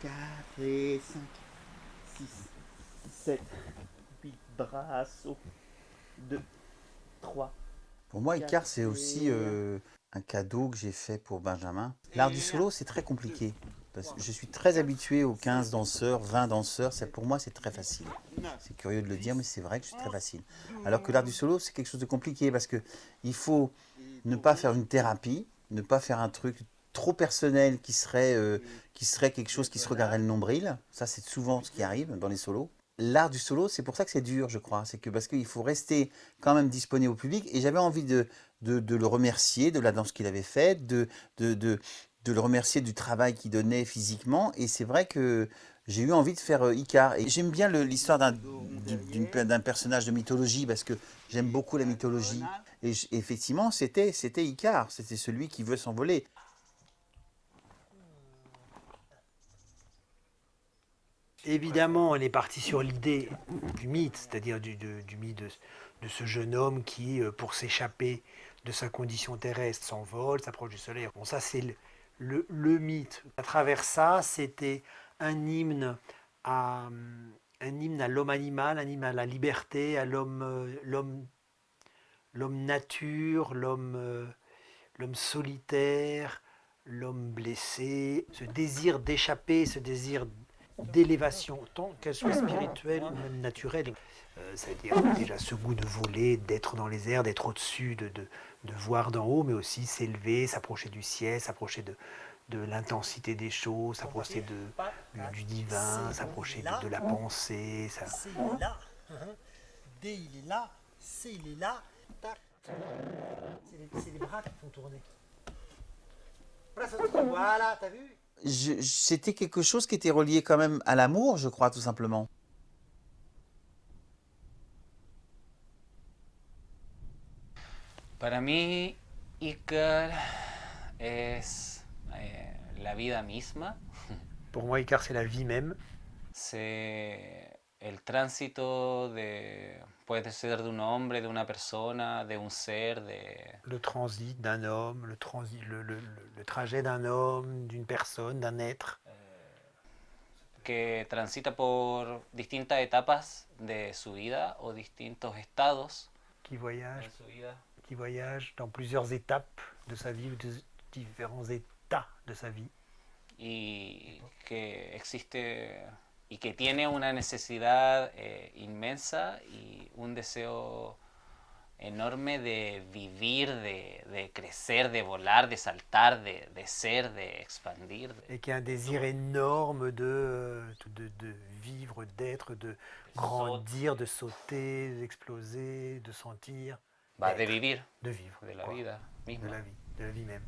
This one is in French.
4 et 5, 6, 7, 8 brasseaux, 2, 3. Pour moi, Icar, c'est aussi un cadeau que j'ai fait pour Benjamin. L'art du solo, c'est très compliqué. Parce que je suis très habitué aux 15 danseurs, 20 danseurs. Pour moi, c'est très facile. C'est curieux de le dire, mais c'est vrai que c'est très facile. Alors que l'art du solo, c'est quelque chose de compliqué parce que il faut ne pas faire une thérapie, ne pas faire un truc trop personnel qui serait quelque chose qui se regarderait le nombril. Ça, c'est souvent ce qui arrive dans les solos. L'art du solo, c'est pour ça que c'est dur, je crois. C'est que parce qu'il faut rester quand même disponible au public. Et j'avais envie de le remercier de la danse qu'il avait faite, de le remercier du travail qu'il donnait physiquement. Et c'est vrai que j'ai eu envie de faire Icar. Et j'aime bien l'histoire d'un personnage de mythologie parce que j'aime beaucoup la mythologie. Et effectivement, c'était Icar. C'était celui qui veut s'envoler. Évidemment, on est parti sur l'idée du mythe, c'est-à-dire du mythe de ce jeune homme qui, pour s'échapper de sa condition terrestre, s'envole, s'approche du soleil. Bon, ça, c'est le mythe. À travers ça, c'était un hymne à, un hymne à l'homme animal, un hymne à la liberté, à l'homme nature, l'homme solitaire, l'homme blessé, ce désir d'échapper, ce désir d'élévation, tant qu'elle soit spirituelle ou même naturelle. C'est-à-dire déjà ce goût de voler, d'être dans les airs, d'être au-dessus, de voir d'en haut, mais aussi s'élever, s'approcher du ciel, s'approcher de l'intensité des choses, s'approcher du divin, s'approcher de la pensée. Ça... C il est là, D il est là, C il est là, tac. C'est les bras qui font tourner. Voilà, t'as vu? C'était quelque chose qui était relié quand même à l'amour, je crois, tout simplement. Para mí, Icar es la vida misma. Pour moi, Icar, c'est la vie même. C'est el tránsito de, puede ser de un hombre, de una persona, de un ser, de... Le transit d'un homme, le trajet d'un homme, d'une personne, d'un être. Que transita por distintas etapas de su vida o distintos estados Qui voyage, de su vida. qui voyage dans plusieurs étapes de sa vie, ou de différents états de sa vie. Y que existe y que tiene una necesidad inmensa y un deseo enorme de vivir, de crecer, de volar, de saltar, de ser, de expandir. Et qui a un désir énorme de vivre, d'être, de grandir, de sauter, d'exploser, de sentir. Va, de vivir, De vivre. de la quoi. vida misma. De la vie même.